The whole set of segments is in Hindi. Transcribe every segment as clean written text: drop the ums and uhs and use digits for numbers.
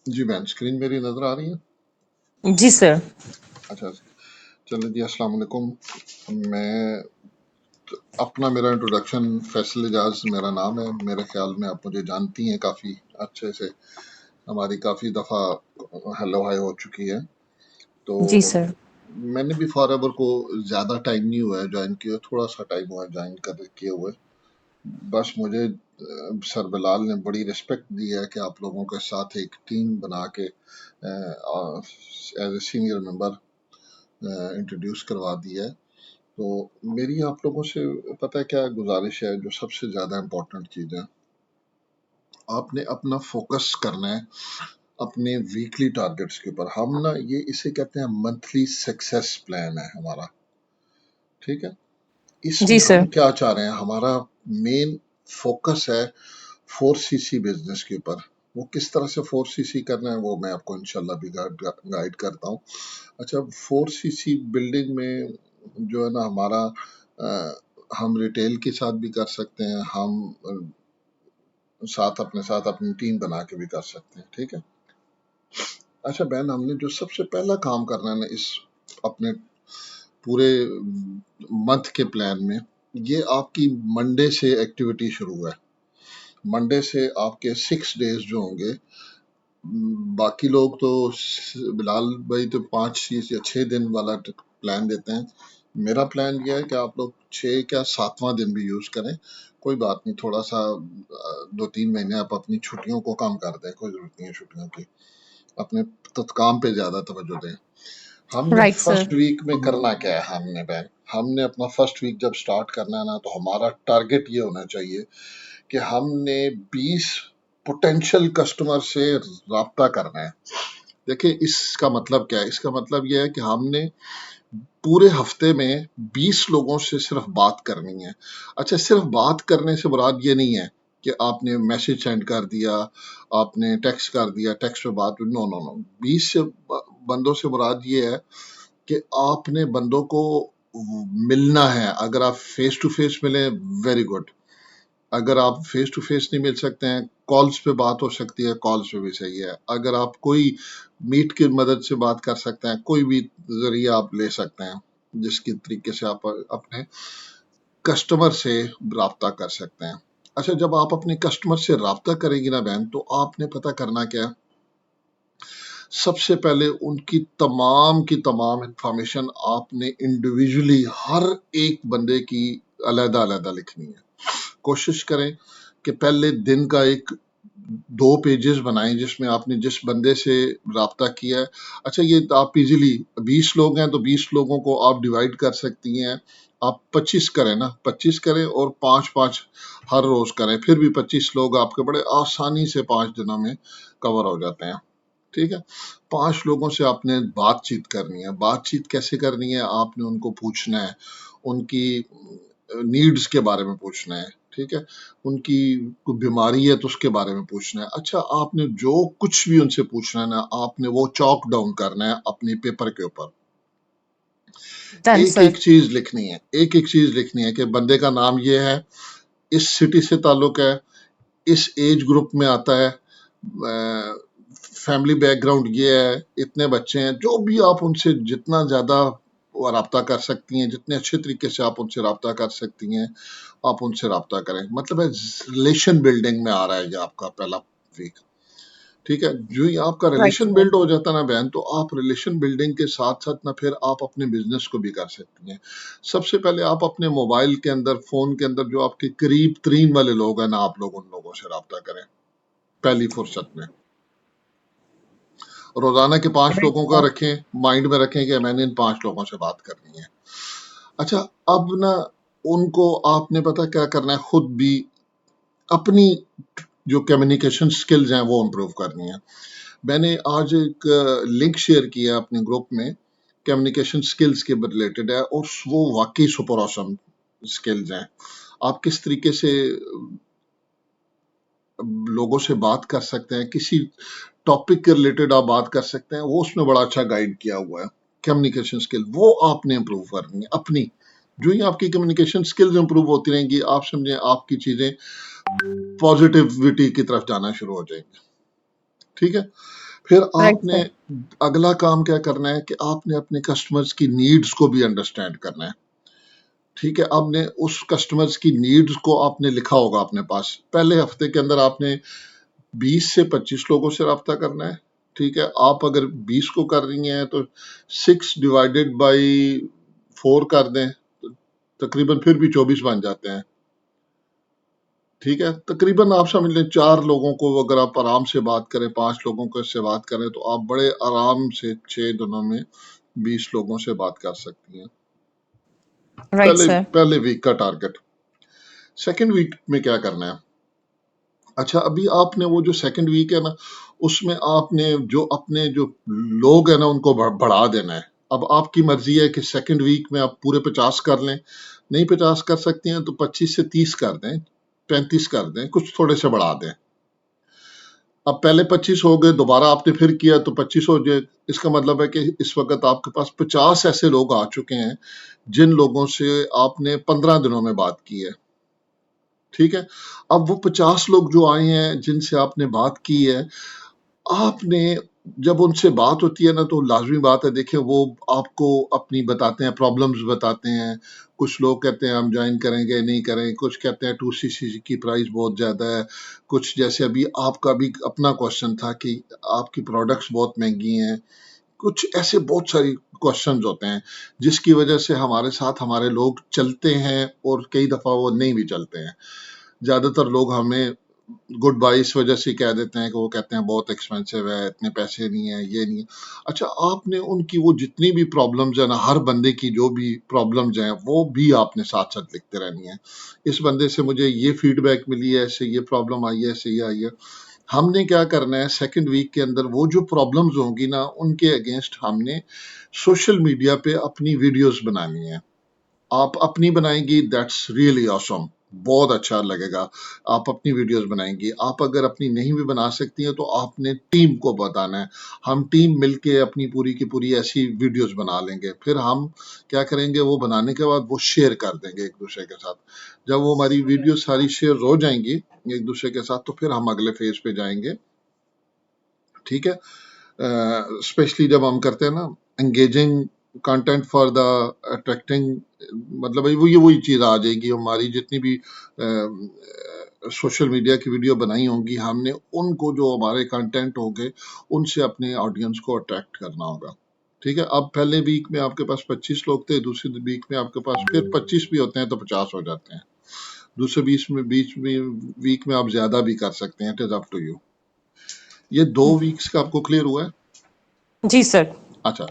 जी बहन, स्क्रीन मेरी नजर आ रही है? जी सर। अच्छा, चलिए जी, अस्सलाम वालेकुम। मैं मेरा इंट्रोडक्शन, फैसल एजाज मेरा नाम है। मेरे ख्याल में आप मुझे जानती हैं काफ़ी अच्छे से। हमारी काफ़ी दफ़ा हेलो हाय हो चुकी है। तो जी सर। मैंने भी फॉरएवर को ज़्यादा टाइम नहीं हुआ है ज्वाइन किया, थोड़ा सा टाइम हुआ है ज्वाइन कर किए हुए। बस मुझे सर बिलाल ने बड़ी रिस्पेक्ट दी है कि आप लोगों के साथ एक टीम बना के as a senior member introduce करवा दिया है। तो मेरी आप लोगों से पता है क्या गुजारिश है, जो सबसे ज्यादा इम्पोर्टेंट चीज है, आपने अपना फोकस करना है अपने वीकली टारगेट्स के ऊपर। हम ना ये इसे कहते हैं मंथली सक्सेस प्लान है हमारा, ठीक है। जी इसमें हम सर। क्या चाह रहे हैं, हमारा मेन फोकस है 4cc बिजनेस के ऊपर। वो किस तरह से 4cc करना है वो मैं आपको इंशाल्लाह भी गाइड करता हूँ। अच्छा, 4cc बिल्डिंग में जो है ना हमारा हम रिटेल के साथ भी कर सकते हैं, हम अपने साथ अपनी टीम बना के भी कर सकते हैं, ठीक है। अच्छा बहन, हमने जो सबसे पहला काम करना है ना इस अपने पूरे मंथ के प्लान में, ये आपकी मंडे से एक्टिविटी शुरू है। मंडे से आपके 6 डेज जो होंगे, बाकी लोग तो बिलाल भाई तो 5 या 6 दिन वाला प्लान देते हैं। मेरा प्लान यह है कि आप लोग 6 या 7वां दिन भी यूज करें, कोई बात नहीं। थोड़ा सा 2-3 महीने आप अपनी छुट्टियों को कम कर दें, कोई जरूरत नहीं है छुट्टियों की। अपने तो काम पे ज्यादा तवज्जो दें। हमने राइट सर। फर्स्ट वीक में करना क्या है, हमने बहन, हमने अपना फर्स्ट वीक जब स्टार्ट करना है ना, तो हमारा टारगेट ये होना चाहिए कि हमने 20 पोटेंशियल कस्टमर से राब्ता करना है। देखिए इसका मतलब क्या है, इसका मतलब यह है कि हमने पूरे हफ्ते में 20 लोगों से सिर्फ बात करनी है। अच्छा, सिर्फ बात करने से मुराद ये नहीं है कि आपने मैसेज सेंड कर दिया, आपने टेक्स्ट कर दिया, टेक्स्ट पे बात, नो नो नो। 20 से बंदों से मुराद ये है कि आपने बंदों को मिलना है। अगर आप फेस टू फेस मिले, वेरी गुड। अगर आप फेस टू फेस नहीं मिल सकते हैं, कॉल्स पे बात हो सकती है, कॉल्स पे भी सही है। अगर आप कोई मीट की मदद से बात कर सकते हैं, कोई भी जरिया आप ले सकते हैं जिसके तरीके से आप अपने कस्टमर से राब्ता कर सकते हैं। अच्छा, जब आप अपने कस्टमर से राब्ता करेंगी ना बहन, तो आपने पता करना क्या है, सबसे पहले उनकी तमाम की तमाम इंफॉर्मेशन आपने इंडिविजुअली हर एक बंदे की अलग अलग लिखनी है। कोशिश करें कि पहले दिन का एक 2 पेजेस बनाएं जिसमें आपने जिस बंदे से राब्ता किया है। अच्छा, ये आप इजीली 20 लोग हैं तो 20 लोगों को आप डिवाइड कर सकती हैं। आप 25 करें ना, 25 करें और 5-5 हर रोज करें, फिर भी 25 लोग आपके बड़े आसानी से 5 दिनों में कवर हो जाते हैं, ठीक है। 5 लोगों से आपने बातचीत करनी है। बातचीत कैसे करनी है, आपने उनको पूछना है, उनकी नीड्स के बारे में पूछना है, ठीक है। उनकी कोई बीमारी है तो उसके बारे में पूछना है। अच्छा, आपने जो कुछ भी उनसे पूछना है ना, आपने वो चॉक डाउन करना है अपने पेपर के ऊपर। डन एक सर। एक चीज लिखनी है, एक एक चीज लिखनी है कि बंदे का नाम ये है, इस सिटी से ताल्लुक है, इस एज ग्रुप में आता है, फैमिली बैकग्राउंड ये है, इतने बच्चे हैं। जो भी आप उनसे जितना ज्यादा राब्ता कर सकती हैं, जितने अच्छे तरीके से आप उनसे राब्ता कर सकती हैं, आप उनसे राब्ता करें। मतलब है रिलेशन बिल्डिंग में आ रहा है ये आपका पहला वीक, ठीक है। जो ही आपका राइट रिलेशन सर। बिल्ड हो जाता है ना बहन, तो आप रिलेशन बिल्डिंग के साथ साथ ना फिर आप अपने बिजनेस को भी कर सकती हैं। सबसे पहले आप अपने मोबाइल के अंदर, फोन के अंदर जो आपके करीब तरीन वाले लोग हैं ना, आप लोग उन लोगों से राब्ता करें पहली फुर्सत में। रोजाना के 5 राइट लोगों का सर। रखें, माइंड में रखें कि मैंने इन 5 लोगों से बात करनी है। अच्छा, अब ना उनको आपने पता क्या करना है, खुद भी अपनी जो कम्युनिकेशन स्किल्स हैं वो इम्प्रूव करनी है। मैंने आज एक लिंक शेयर किया अपने ग्रुप में, कम्युनिकेशन स्किल्स के रिलेटेड है, और वो वाकई सुपर ऑसम स्किल्स हैं। आप किस तरीके से लोगों से बात कर सकते हैं, किसी टॉपिक के रिलेटेड आप बात कर सकते हैं, वो उसमें बड़ा अच्छा गाइड किया हुआ है। कम्युनिकेशन स्किल वो आपने इम्प्रूव करनी है अपनी। जो ही आपकी कम्युनिकेशन स्किल्स इम्प्रूव होती रहेंगी, आप समझें आपकी चीजें पॉजिटिविटी की तरफ जाना शुरू हो जाएंगी, ठीक है। फिर राइट आपने सर। अगला काम क्या करना है कि आपने अपने कस्टमर्स की नीड्स को भी अंडरस्टैंड करना है। ठीक है, आपने उस कस्टमर्स की नीड्स को आपने लिखा होगा अपने पास। पहले हफ्ते के अंदर आपने 20 से 25 लोगों से रब्ता करना है। ठीक है, आप अगर 20 को कर रही हैं तो 6 डिवाइडेड बाई 4 कर दें, तो तकरीबन फिर भी 24 बन जाते हैं। ठीक है, तकरीबन आप समझ लें 4 लोगों को अगर आप आराम से बात करें, 5 लोगों को से बात करें, तो आप बड़े आराम से 6 दिनों में 20 लोगों से बात कर सकती हैं। राइट पहले सर। पहले वीक का टारगेट। सेकंड वीक में क्या करना है? अच्छा, अभी आपने वो जो सेकंड वीक है ना, उसमें आपने जो अपने जो लोग हैं ना, उनको बढ़ा देना है। अब आपकी मर्जी है कि सेकंड वीक में आप पूरे 50 कर लें, नहीं 50 कर सकती हैं तो 25 से 30 कर दें, 35 कर दें, कुछ थोड़े से बढ़ा दें। अब पहले 25 हो गए, दोबारा आपने फिर किया तो 25 हो जाए। इसका मतलब है कि इस वक्त आपके पास 50 ऐसे लोग आ चुके हैं जिन लोगों से आपने 15 दिनों में बात की है। ठीक है, अब वो 50 लोग जो आए हैं जिनसे आपने बात की है, आपने जब उनसे बात होती है ना, तो लाजमी बात है, देखिए वो आपको अपनी बताते हैं, प्रॉब्लम्स बताते हैं। कुछ लोग कहते हैं हम ज्वाइन करेंगे, नहीं करें, कुछ कहते हैं 2cc की प्राइस बहुत ज़्यादा है। कुछ जैसे अभी आपका भी अपना क्वेश्चन था कि आपकी प्रोडक्ट्स बहुत महंगी हैं। कुछ ऐसे बहुत सारी क्वेश्चंस होते हैं जिसकी वजह से हमारे साथ हमारे लोग चलते हैं और कई दफ़ा वो नहीं भी चलते हैं। ज़्यादातर लोग हमें गुड बाय इस वजह से कह देते हैं कि वो कहते हैं बहुत एक्सपेंसिव है, इतने पैसे नहीं है, ये नहीं है। अच्छा, आपने उनकी वो जितनी भी प्रॉब्लम्स है ना, हर बंदे की जो भी प्रॉब्लम्स हैं वो भी आपने साथ साथ लिखते रहनी है। इस बंदे से मुझे ये फीडबैक मिली है, ऐसे ये प्रॉब्लम आई है, ऐसे ये आई है। हमने क्या करना है, सेकंड वीक के अंदर वो जो प्रॉब्लम्स होंगी ना, उनके अगेंस्ट हमने सोशल मीडिया पे अपनी वीडियोस बनानी है। आप अपनी बनाएंगी, दैट्स रियली ऑसम, बहुत अच्छा लगेगा। आप अपनी वीडियोस बनाएंगी। आप अगर अपनी नहीं भी बना सकती हैं तो आपने टीम को बताना है। हम टीम मिलके अपनी पूरी की पूरी ऐसी वीडियोस बना लेंगे। फिर हम क्या करेंगे, वो बनाने के बाद वो शेयर कर देंगे एक दूसरे के साथ। जब वो हमारी वीडियो सारी शेयर हो जाएंगी एक दूसरे के साथ, तो फिर हम अगले फेज पे जाएंगे। ठीक है, स्पेशली जब हम करते हैं ना engaging content for the attracting, मतलब भाई वो ये वही चीज़ आ जाएगी। हमारी जितनी भी सोशल मीडिया की वीडियो बनाई होंगी, हमने उनको जो हमारे कंटेंट होंगे उनसे अपने ऑडियंस को अट्रैक्ट करना होगा। ठीक है, अब पहले वीक में आपके पास 25 लोग थे, दूसरे वीक में आपके पास फिर 25 भी होते हैं तो 50 हो जाते हैं। दूसरे बीच में वीक में आप ज्यादा भी कर सकते हैं, it is up to you. ये 2 वीक्स का आपको क्लियर हुआ है? जी सर। अच्छा,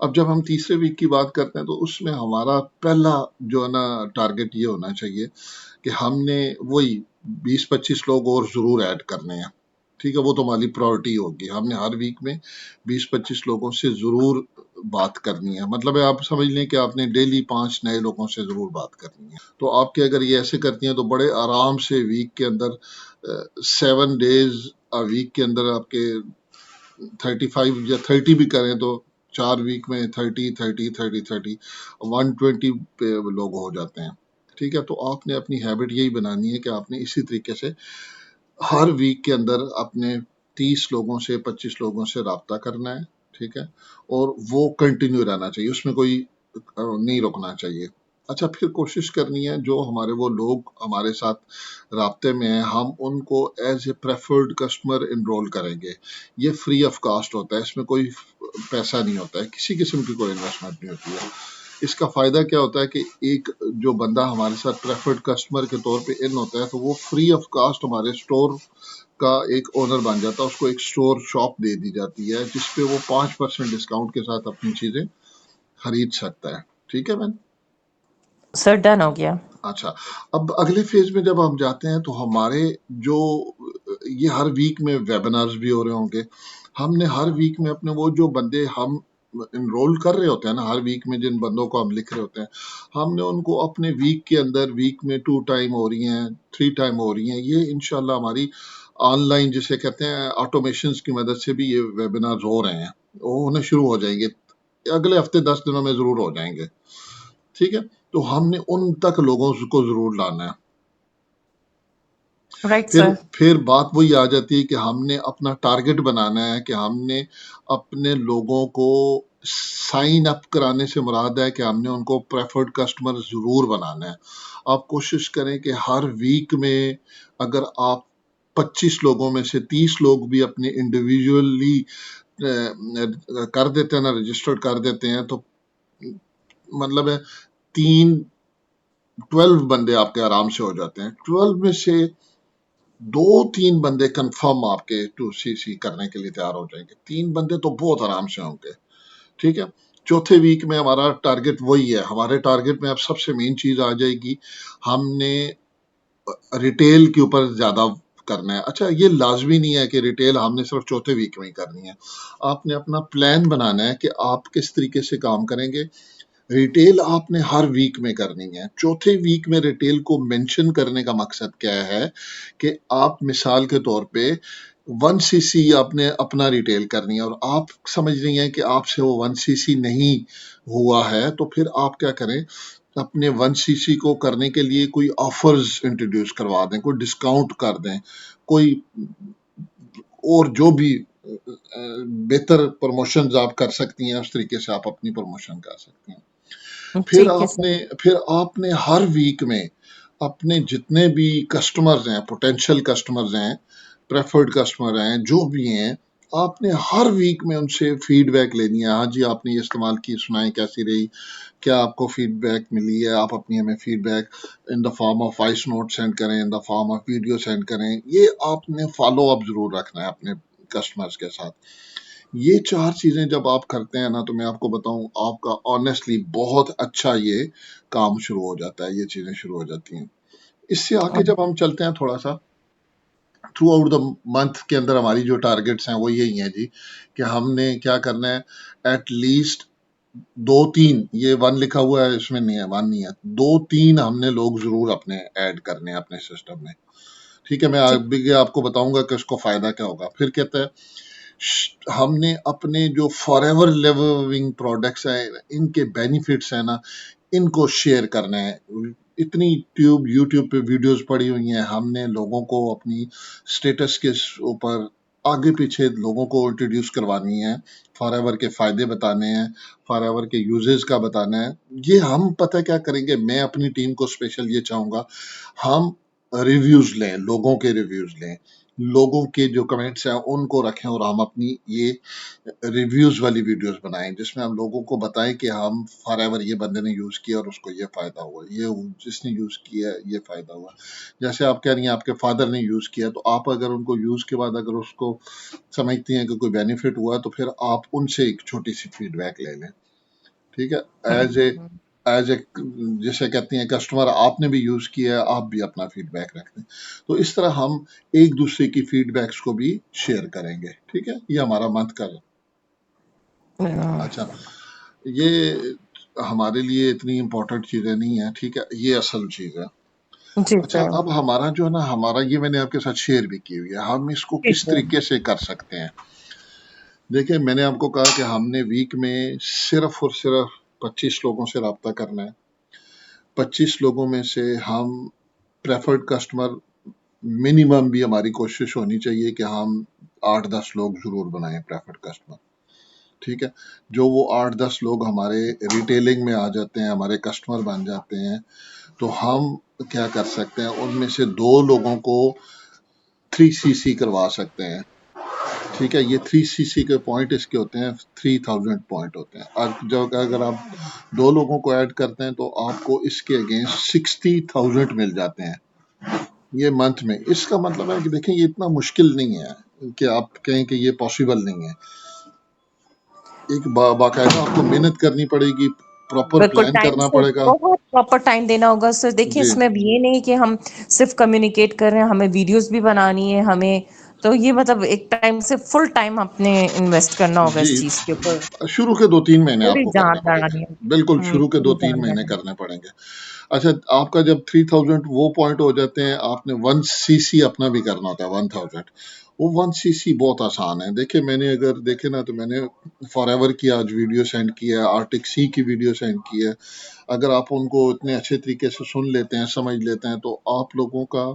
अब जब हम तीसरे वीक की बात करते हैं तो उसमें हमारा पहला जो है ना टारगेट ये होना चाहिए कि हमने वही 20-25 लोग और जरूर ऐड करने हैं। ठीक है, वो तो हमारी प्रायोरिटी होगी। हमने हर वीक में 20-25 लोगों से जरूर बात करनी है। मतलब है, आप समझ लें कि आपने डेली 5 नए लोगों से जरूर बात करनी है। तो आपके अगर ये ऐसे करती हैं तो बड़े आराम से वीक के अंदर 7 डेज अ वीक के अंदर आपके 35 या 30 भी करें तो 4 वीक में 120 पे लोग हो जाते हैं। ठीक है, तो आपने अपनी हैबिट यही बनानी है कि आपने इसी तरीके से हर वीक के अंदर अपने 30 लोगों से 25 लोगों से रब्ता करना है। ठीक है, और वो कंटिन्यू रहना चाहिए, उसमें कोई नहीं रुकना चाहिए। अच्छा, फिर कोशिश करनी है जो हमारे वो लोग हमारे साथ राब्ते में हैं, हम उनको as a preferred customer enrol करेंगे। ये फ्री ऑफ कास्ट होता है, इसमें कोई पैसा नहीं होता है, किसी किस्म की कोई इन्वेस्टमेंट नहीं होती है। इसका फायदा क्या होता है कि एक जो बंदा हमारे साथ प्रेफर्ड कस्टमर के तौर पे इन होता है, तो वो फ्री ऑफ कास्ट हमारे स्टोर का एक ओनर बन जाता है। उसको एक स्टोर शॉप दे दी जाती है जिसपे वो 5% डिस्काउंट के साथ अपनी चीजें खरीद सकता है। ठीक है मैम? सर डन हो गया। अच्छा, अब अगले फेज में जब हम जाते हैं तो हमारे जो ये हर वीक में वेबिनार्स भी हो रहे होंगे। हमने हर वीक में अपने वो जो बंदे हम इनरोल कर रहे होते हैं ना, हर वीक में जिन बंदों को हम लिख रहे होते हैं, हमने उनको अपने वीक के अंदर वीक में 2 टाइम हो रही हैं, 3 टाइम हो रही हैं, ये इंशाल्लाह हमारी ऑनलाइन जिसे कहते हैं ऑटोमेशन की मदद से भी ये वेबिनार हो रहे हैं, वो होने शुरू हो जाएंगे। अगले हफ्ते 10 दिनों में जरूर हो जाएंगे। ठीक है, तो हमने उन तक लोगों को जरूर लाना है। राइट फिर सर। फिर बात वही आ जाती है कि हमने अपना टारगेट बनाना है कि हमने अपने लोगों को साइन अप कराने से मुराद है कि हमने उनको प्रेफर्ड कस्टमर जरूर बनाना है। आप कोशिश करें कि हर वीक में अगर आप 25 लोगों में से 30 लोग भी अपने इंडिविजुअली कर देते हैं ना, रजिस्टर्ड कर देते हैं, तो मतलब है तीन 12 बंदे आपके आराम से हो जाते हैं। 12 में से 2-3 बंदे कंफर्म आपके 2CC करने के लिए तैयार हो जाएंगे। 3 बंदे तो बहुत आराम से होंगे। ठीक है। चौथे वीक में हमारा टारगेट वही है। हमारे टारगेट में अब सबसे मेन चीज आ जाएगी, हमने रिटेल के ऊपर ज्यादा करना है। अच्छा, ये लाजमी नहीं है कि रिटेल हमने सिर्फ चौथे वीक में ही करनी है। आपने अपना प्लान बनाना है कि आप किस तरीके से काम करेंगे। रिटेल आपने हर वीक में करनी है। चौथे वीक में रिटेल को मेंशन करने का मकसद क्या है कि आप मिसाल के तौर पे 1cc आपने अपना रिटेल करनी है और आप समझ रही हैं कि आपसे वो 1cc नहीं हुआ है, तो फिर आप क्या करें, अपने 1cc को करने के लिए कोई ऑफर्स इंट्रोड्यूस करवा दें, कोई डिस्काउंट कर दें, कोई और जो भी बेहतर प्रमोशंस आप कर सकती हैं, उस तरीके से आप अपनी प्रमोशन कर सकती हैं। फिर ठीक है सर। आपने फिर आपने हर वीक में अपने जितने भी कस्टमर्स हैं, पोटेंशियल कस्टमर्स हैं, प्रेफर्ड कस्टमर हैं, जो भी हैं, आपने हर वीक में उनसे फीडबैक लेनी है। हाँ जी, आपने ये इस्तेमाल की, सुनाई कैसी रही, क्या आपको फीडबैक मिली है। आप अपनी हमें feedback in the form of voice note send करें, in the form of video send करें। ये आपने फॉलो अप जरूर रखना है अपने कस्टमर्स के साथ। ये 4 चीजें जब आप करते हैं ना, तो मैं आपको बताऊं, आपका ऑनेस्टली बहुत अच्छा ये काम शुरू हो जाता है, ये चीजें शुरू हो जाती हैं। इससे आगे जब हम चलते हैं थोड़ा सा थ्रू आउट द मंथ के अंदर, हमारी जो टारगेट्स हैं वो यही हैं जी, कि हमने क्या करना है, एट लीस्ट 2-3, ये 1 लिखा हुआ है इसमें नहीं है, 1 नहीं है, 2-3 हमने लोग जरूर अपने ऐड करने हैं अपने सिस्टम में। ठीक है, मैं ठीक। आगे आपको बताऊंगा कि उसको फायदा क्या होगा। फिर कहता है हमने अपने जो फॉरएवर लिविंग प्रोडक्ट्स हैं, इनके बेनिफिट्स हैं ना, इनको शेयर करना है। इतनी यूट्यूब पे वीडियोस पड़ी हुई हैं, हमने लोगों को अपनी स्टेटस के ऊपर आगे पीछे लोगों को इंट्रोड्यूस करवानी है, फॉरएवर के फायदे बताने हैं, फॉरएवर के यूजेस का बताना है। ये हम पता क्या करेंगे, मैं अपनी टीम को स्पेशल ये चाहूंगा, हम रिव्यूज लें, लोगों के रिव्यूज लें, लोगों के जो कमेंट्स हैं उनको रखें, और हम अपनी ये रिव्यूज वाली वीडियोस बनाएं जिसमें हम लोगों को बताएं कि हम फॉरएवर ये बंदे ने यूज किया और उसको ये फायदा हुआ, ये जिसने यूज किया ये फायदा हुआ। जैसे आप कह रही हैं आपके फादर ने यूज किया, तो आप अगर उनको यूज के बाद अगर उसको समझती हैं कि कोई बेनिफिट हुआ, तो फिर आप उनसे एक छोटी सी फीडबैक ले लें। ठीक है। एज ए जिसे कहती हैं कस्टमर, आपने भी यूज किया है, आप भी अपना फीडबैक रख दें। तो इस तरह हम एक दूसरे की फीडबैक्स को भी शेयर करेंगे। ठीक है, ये हमारा मंथ का। अच्छा, ये हमारे लिए इतनी इम्पोर्टेंट चीजें नहीं है। ठीक है, ये असल चीज है। जी अच्छा, सर। अब हमारा जो है ना, हमारा ये मैंने आपके साथ शेयर भी की हुई है, हम इसको जी किस सर। तरीके से कर सकते हैं। देखिए, मैंने आपको कहा कि हमने वीक में सिर्फ और सिर्फ 25 लोगों से रब्ता करना है। 25 लोगों में से हम प्रेफर्ड कस्टमर, मिनिमम भी हमारी कोशिश होनी चाहिए कि हम 8-10 लोग जरूर बनाएं प्रेफर्ड कस्टमर। ठीक है, जो वो 8-10 लोग हमारे रिटेलिंग में आ जाते हैं, हमारे कस्टमर बन जाते हैं, तो हम क्या कर सकते हैं, उनमें से 2 लोगों को 3cc करवा सकते हैं। ठीक है, ये 3cc के पॉइंट इसके होते हैं, 3000 पॉइंट होते हैं। अब जब अगर आप 2 लोगों को ऐड करते हैं, तो आपको इसके अगेंस्ट 60,000 मिल जाते हैं ये मंथ में। इसका मतलब है कि देखें, ये इतना मुश्किल नहीं है कि आप कहें कि ये पॉसिबल नहीं है। एक बाकायदा आपको मेहनत करनी पड़ेगी, प्रॉपर बिल्कुल प्लान टाइम करना से पड़ेगा। बहुत प्रॉपर टाइम देना होगा सर। देखिए, जी इसमें अब ये नहीं कि हम सिर्फ कम्युनिकेट कर रहे हैं, हमें वीडियोस भी बनानी है हमें। तो ये मतलब एक टाइम से फुल टाइम अपने इन्वेस्ट करना होगा जी, इस चीज के ऊपर। शुरू के 2-3 महीने पूरी आपको जान करने पड़ेंगे। लड़ानी है। बिल्कुल, शुरू के दो पूरी तीन जान महीने लड़ानी करने पड़ेंगे। अच्छा, आपका जब 3000 वो पॉइंट हो जाते हैं, आपने 1cc अपना भी करना होता है, 1000। वो 1cc बहुत आसान है। देखिए, मैंने अगर देखे ना, तो मैंने फॉरएवर की आज वीडियो सेंड की है, आर्टिक सी की वीडियो सेंड की है। अगर आप उनको इतने अच्छे तरीके से सुन लेते हैं, समझ लेते हैं, तो आप लोगों का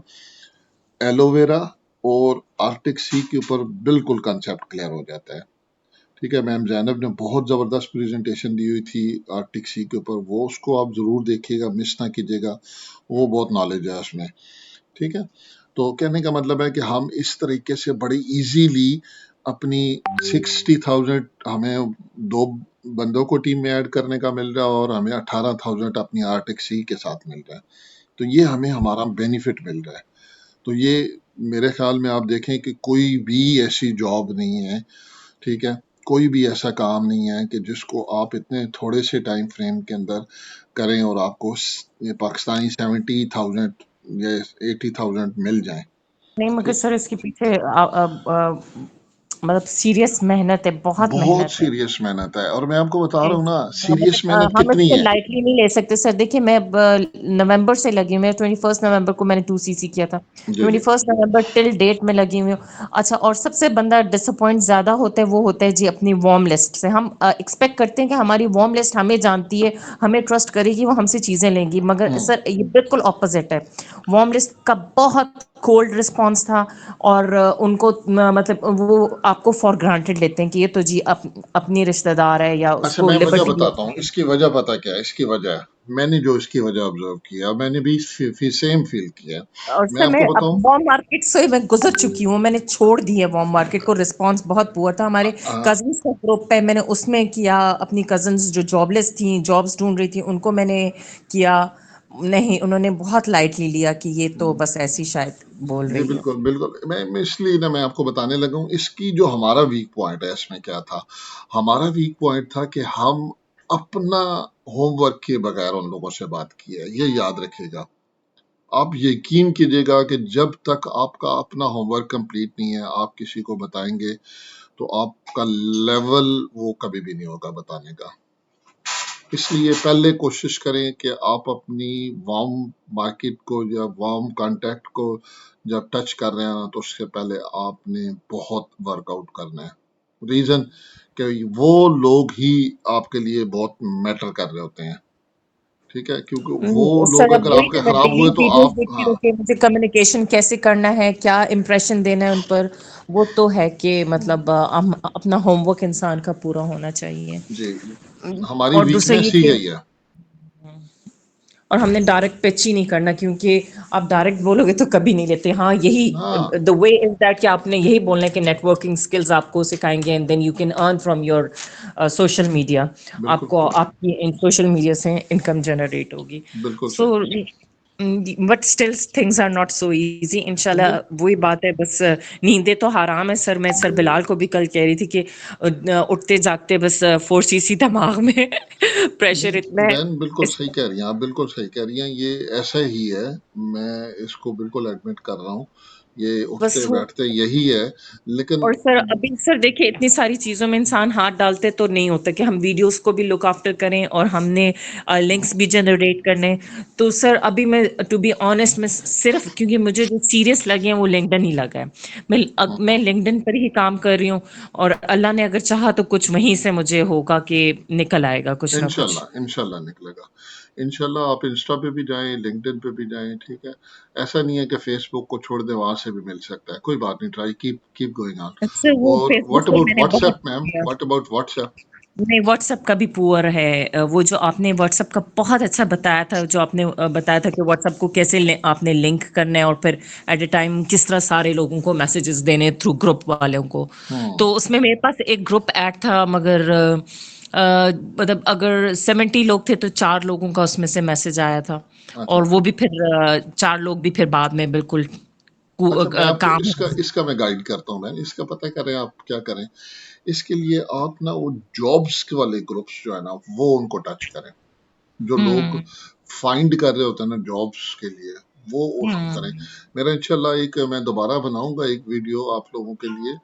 एलोवेरा और आर्टिक सी के ऊपर बिल्कुल कंसेप्ट क्लियर हो जाता है। ठीक है, मैम जैनब ने बहुत ज़बरदस्त प्रेजेंटेशन दी हुई थी आर्टिक सी के ऊपर, वो उसको आप ज़रूर देखिएगा, मिस ना कीजिएगा, वो बहुत नॉलेज है उसमें। ठीक है, तो कहने का मतलब है कि हम इस तरीके से बड़ी इजीली अपनी 60,000 हमें 2 बंदों को टीम में ऐड करने का मिल रहा है और हमें 18,000 अपनी आर्टिक सी के साथ मिल रहा है। तो ये हमें हमारा बेनिफिट मिल रहा है। तो ये मेरे ख्याल में आप देखें कि कोई भी ऐसी जॉब नहीं है, ठीक है, कोई भी ऐसा काम नहीं है कि जिसको आप इतने थोड़े से टाइम फ्रेम के अंदर करें और आपको ये पाकिस्तानी 70,000 या 80,000 मिल जाए। नहीं, मगर ठीक, सर इसके पीछे मतलब सीरियस मेहनत है, बहुत बहुत मेहनत है। सीरियस मेहनत है और मैं आपको बता रहा हूँ ना मतलब सीरियस मेहनत हम कितनी इसको है। लाइटली नहीं ले सकते सर। देखिए मैं अब नवंबर से लगी हूँ, मैं 21 नवंबर को मैंने 2cc किया था, जी जी 21 नवंबर टिल डेट में लगी हुई हूँ। अच्छा, और सबसे बंदा डिसअपॉइंट ज्यादा होता है वो होता है जी अपनी वार्म लिस्ट से। हम एक्सपेक्ट करते हैं कि हमारी वार्म लिस्ट हमें जानती है, हमें ट्रस्ट करेगी, वो हमसे चीजें लेंगी, मगर हम्म सर ये बिल्कुल ऑपोजिट है। वार्म लिस्ट का बहुत कोल्ड रिस्पॉन्स था, और उनको मतलब वो आपको फॉर ग्रांटेड लेते हैं कि ये तो जी अपनी रिश्तेदार है, या अच्छा, उसको मैं वजह लिबर्टी बताता हूँ इसकी वजह। पता क्या है इसकी वजह? मैंने जो इसकी वजह ऑब्जर्व किया, मैंने भी सेम फील किया। और मैं सर मैं आपको अब बताऊं, वॉर्म मार्केट से मैं गुजर चुकी हूँ, मैंने छोड़ दी है वॉर्म मार्केट को। रिस्पांस बहुत पुअर था। हमारे कजिन्स का ग्रुप है, मैंने उसमें किया, अपनी कजिन्स जो जॉबलेस थी, जॉब्स ढूंढ रही थी, उनको मैंने किया। नहीं, उन्होंने बहुत लाइटली लिया कि ये तो बस ऐसी शायद बोल जी रही है। बिल्कुल बिल्कुल, मैं इसलिए ना मैं आपको बताने लगा हूँ इसकी जो हमारा वीक पॉइंट है इसमें क्या था। हमारा वीक पॉइंट था कि हम अपना होमवर्क के बगैर उन लोगों से बात किए, ये याद रखिएगा। आप यकीन कीजिएगा कि जब तक आपका अपना होमवर्क कंप्लीट नहीं है, आप किसी को बताएंगे तो आपका लेवल वो कभी भी नहीं होगा बताने का। इसलिए पहले कोशिश करें कि आप अपनी वार्म मार्केट को या वार्म कांटेक्ट को जब टच कर रहे हैं ना, तो उससे पहले आपने बहुत वर्कआउट करना है। रीजन कि वो लोग ही आपके लिए बहुत मैटर कर रहे होते हैं। ठीक है, क्योंकि वो सर लोग अब अगर वही आपके तो मैं खराब डेली हुए तो वीडियोस आप, देखती हाँ। हूँ कि मुझे कम्युनिकेशन कैसे करना है, क्या इम्प्रेशन देना है उन पर। वो तो है कि मतलब अपना होमवर्क इंसान का पूरा होना चाहिए। जी, हमारी और दूसरा ये वीकनेस ही कि यही है। और हमने डायरेक्ट पिच ही नहीं करना, क्योंकि आप डायरेक्ट बोलोगे तो कभी नहीं लेते। हाँ, यही हाँ, द वे इज दैट कि आपने यही बोलना है कि नेटवर्किंग स्किल्स आपको सिखाएंगे, and then you can earn from your social media. बिल्कुल आपको आपकी इन सोशल मीडिया से इनकम जनरेट होगी। बिल्कुल सो सही। But still things are not so easy इंशाल्लाह। बिल, वही बात है बस। नींदें तो हराम है सर। मैं सर बिलाल को भी कल कह रही थी कि उठते जागते बस 4cc दिमाग में प्रेशर इतना है। बहन बिल्कुल इस सही कह रही हैं आप, बिल्कुल सही कह रही हैं, ये ऐसा ही है। मैं इसको बिल्कुल एडमिट कर रहा हूँ, ये बस उठते बैठते यही है। लेकिन और सर अभी सर देखिए, इतनी सारी चीज़ों में इंसान हाथ डालते तो नहीं होता कि हम वीडियोस को भी लुक आफ्टर करें और हमने लिंक्स भी जनरेट करने। तो सर अभी मैं टू बी ऑनेस्ट, मैं सिर्फ क्योंकि मुझे जो सीरियस लगे हैं वो लिंक्डइन ही लगा है। मैं लिंक्डइन पर ही काम कर रही हूँ, और अल्लाह ने अगर चाहा तो कुछ वहीं से मुझे होगा कि निकल आएगा कुछ ना कुछ। इंशाल्लाह इंशाल्लाह निकलेगा। इंशाल्लाह आप इंस्टा पे भी जाएं, लिंक्डइन पे भी जाएं, ठीक है। ऐसा नहीं है कि फेसबुक को छोड़ दें, वहां से भी मिल सकता है, कोई बात नहीं, try keep keep going on. Sir वो और फेसबुक व्हाट पे अबाउट मैंने बहुत व्हाट्सएप मैम, किया। What about WhatsApp? नहीं, व्हाट्सएप का भी पुअर है। वो जो आपने व्हाट्सएप का बहुत अच्छा बताया था, जो आपने बताया था कि व्हाट्सएप को कैसे आपने लिंक करना है, और फिर एट अ टाइम किस तरह सारे लोगों को मैसेजेस देने थ्रू ग्रुप वालों को। हम्म। तो उसमें मेरे पास एक ग्रुप ऐड था, मगर मतलब अगर 70 लोग थे तो 4 लोगों का उसमें से मैसेज आया था। अच्छा और वो भी फिर 4 लोग भी फिर बाद में बिल्कुल अच्छा, मैं आपको काम। इसका इसका मैं गाइड करता हूँ। मैं इसका पता करें आप क्या करें। इसके लिए आप ना वो जॉब्स के वाले ग्रुप्स जो है ना, वो उनको टच करें। जो लोग हम्म। फाइंड कर रहे होते हैं ना जॉब्स के लिए, वो उसको करें। हम्म। मेरा इंशाल्लाह एक मैं दोबारा बनाऊंगा एक वीडियो आप लोगों के लिए,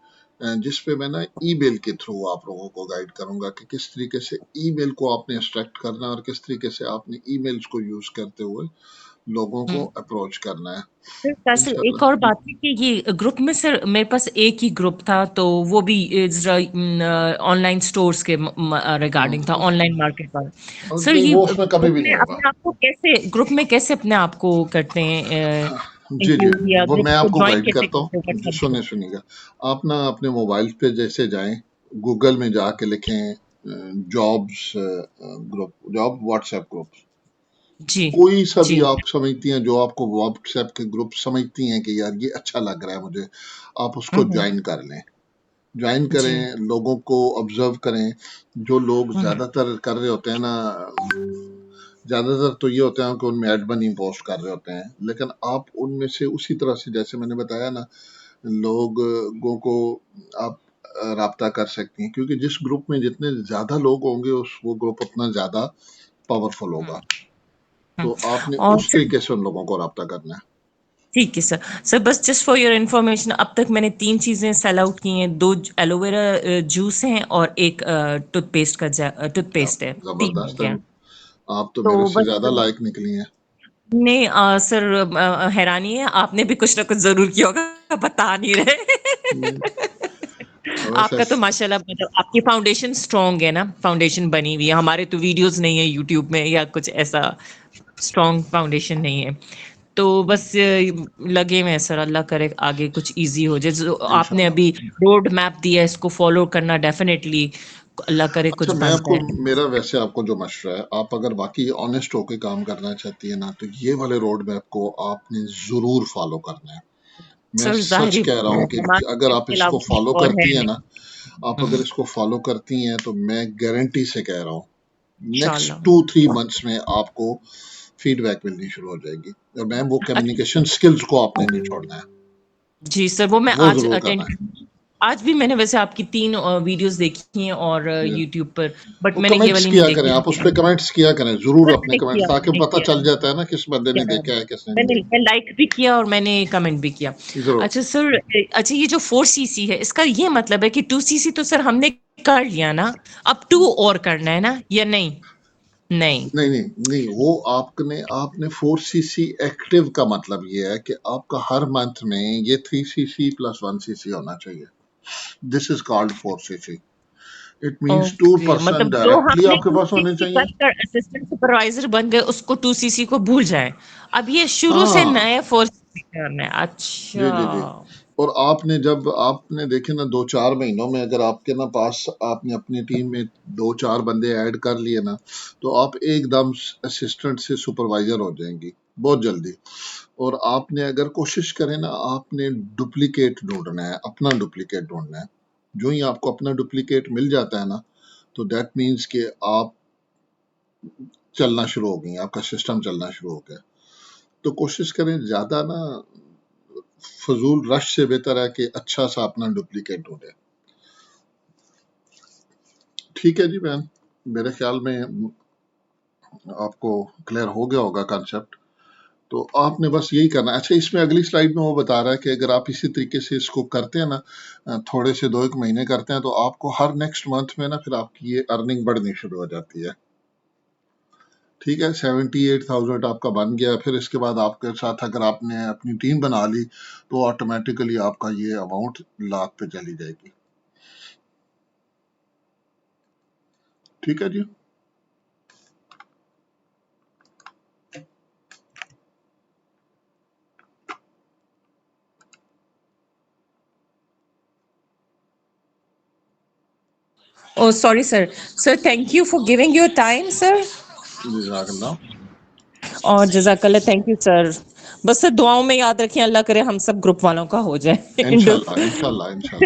जिस पे मैं ना ईमेल के थ्रू आप लोगों को गाइड करूंगा कि किस तरीके से ईमेल को आपने एक्सट्रैक्ट करना है और किस तरीके से आपने ईमेल्स को यूज करते हुए लोगों को हम्म। अप्रोच करना है। सर वैसे एक इंशाल्लाह। और बात है कि ये ग्रुप में सर मेरे पास एक ही ग्रुप था, तो वो भी ऑनलाइन स्टोर्स के रिगार्डिंग था, ऑनलाइन मार्केट वाला। और सर नहीं, ये वो उसमें कभी ग्रुप भी में नहीं होगा। अपने आप को कैसे, ग्रुप में कैसे अपने आप को करते हैं? जी जी, या वो ग्रुप मैं को आपको ज्वाइन गाइड कैसे करता करते हो हूँ। WhatsApp group? सुनिएगा, आप ना अपने मोबाइल पे जैसे जाएं, गूगल में जाके लिखें jobs group, job WhatsApp group, जी कोई सा भी जी। आप समझती हैं जो आपको व्हाट्सएप के ग्रुप समझती हैं कि यार ये अच्छा लग रहा है मुझे, आप उसको हम्म। ज्वाइन कर लें। ज्वाइन जी। करें, लोगों को ऑब्जर्व करें। जो लोग हम्म। ज्यादातर कर रहे होते हैं ना, ज्यादातर तो ये होते हैं कि उनमें एड बनी पोस्ट कर रहे होते हैं, लेकिन आप उनमें से उसी तरह से जैसे मैंने बताया ना, लोगों को आप राब्ता कर सकती हैं, क्योंकि जिस ग्रुप में जितने ज्यादा लोग होंगे उस वो ग्रुप उतना ज्यादा पावरफुल हम्म। होगा। हम्म। तो आपने और उस सर तरीके से उन लोगों को राब्ता करना है। ठीक है सर। सर बस जस्ट फॉर योर इन्फॉर्मेशन, अब तक मैंने 3 चीजें सेल आउट की हैं। 2 एलोवेरा जूस हैं और एक टूथपेस्ट का क्या टूथपेस्ट है। 3 हो जबरदस्त है, गया। आप तो तो मेरे से बस ज्यादा लायक निकली हैं। नहीं सर, हैरानी है, आपने भी कुछ ना कुछ जरूर किया होगा, बता नहीं नहीं, रहे। बस आपका तो माशाल्लाह, मतलब आपकी फाउंडेशन स्ट्रांग है ना, फाउंडेशन बनी हुई है। हमारे तो वीडियोस नहीं है यूट्यूब में या कुछ ऐसा, स्ट्रांग फाउंडेशन नहीं है। तो बस लगे हुए हैं सर, अल्लाह करे आगे कुछ इजी हो जाए। जो आपने इंशाल्लाह। अभी रोड मैप दिया है, इसको फॉलो करना डेफिनेटली, अल्लाह करे अच्छा, कुछ मैं बन आपको, जाए। मेरा वैसे आपको जो मशवरा है, आप अगर वाकई ऑनेस्ट होके काम करना चाहती है ना, तो ये वाले रोड मैप को आपने जरूर फॉलो करना है। मैं सर सच जाहिर ही कह रहा बात हूँ है, कि हमारे अगर आप इसके इसको अलावा कुछ फॉलो और है करती हैं ना, नहीं। आप अगर इसको फॉलो करती हैं, तो मैं गारंटी से कह रहा हूँ नेक्स्ट इंशाल्लाह। 2-3 मंथ्स में आपको फीडबैक मिलनी शुरू हो जाएगी। और मैम, वो अच्छा। कम्युनिकेशन स्किल्स को आपने नहीं छोड़ना है, जी सर, वो मैं वो आज जरूर अटेंड करना है। करूंगी। आज भी मैंने वैसे आपकी 3 वीडियोस देखी हैं और Yeah. यूट्यूब पर, बट वो मैंने ये कमेंट्स वाली नहीं किया करें, देखी। आप उस पे कमेंट्स किया करें, जरूर अपने मैंने कमेंट्स, किया, ताकि मैंने पता किया, चल जाता है ना किस बंदे ने किया। देखा है किसने नहीं मैंने देखा। लाइक भी किया और मैंने कमेंट भी किया। जरूर। अच्छा सर, अच्छा ये जो 4cc है, इसका ये मतलब है कि 2cc तो सर हमने कर लिया ना, अब 2 और करना है ना, या नहीं? नहीं। नहीं नहीं नहीं, वो आपने आपने 4cc एक्टिव का मतलब ये है कि आपका हर मंथ में ये 3cc प्लस 1cc होना चाहिए। This is called 4cc। It means to okay, person मतलब जो डायरेक्टली हमने आपके पास होने 2cc चाहिए। कर असिस्टेंट सुपरवाइजर बन गए, उसको 2cc को भूल जाए। अब ये शुरू से हाँ, नए 4cc करना है। जी जी जी। अच्छा। और आपने जब आपने देखे ना 2-4 महीनों में, अगर आपके ना पास आपने अपनी टीम में 2-4 बंदे ऐड कर लिए ना, तो आप एकदम असिस्टेंट से सुपरवाइजर हो जाएंगी बहुत जल्दी। और आपने अगर कोशिश करें ना, आपने डुप्लीकेट ढूंढना है, अपना डुप्लीकेट ढूंढना है। जो ही आपको अपना डुप्लीकेट मिल जाता है ना, तो दैट मीन्स कि आप चलना शुरू हो गई, आपका सिस्टम चलना शुरू हो गया। तो कोशिश करें ज्यादा ना, फजूल रश से बेहतर है कि अच्छा सा अपना डुप्लीकेट ढूंढे। ठीक है जी बहन, मेरे ख्याल में आपको क्लियर हो गया होगा कॉन्सेप्ट। तो आपने बस यही करना है। अच्छा, इसमें अगली स्लाइड में वो बता रहा है कि अगर आप इसी तरीके से इसको करते हैं ना, थोड़े से 2-1 महीने करते हैं, तो आपको हर नेक्स्ट मंथ में ना फिर आपकी ये अर्निंग बढ़नी शुरू हो जाती है। ठीक है, 78,000 आपका बन गया। फिर इसके बाद आपके साथ अगर आपने अपनी टीम बना ली, तो ऑटोमेटिकली आपका ये अमाउंट लाख पे चली जाएगी। ठीक है जी। Oh sorry sir. Sir thank you for giving your time sir. जजाकल्ला। और जजाकल्ला, थैंक यू सर। बस सर दुआओं में याद रखें, अल्लाह करे हम सब ग्रुप वालों का हो जाए। इंशाल्लाह इंशाल्लाह इंशाल्लाह।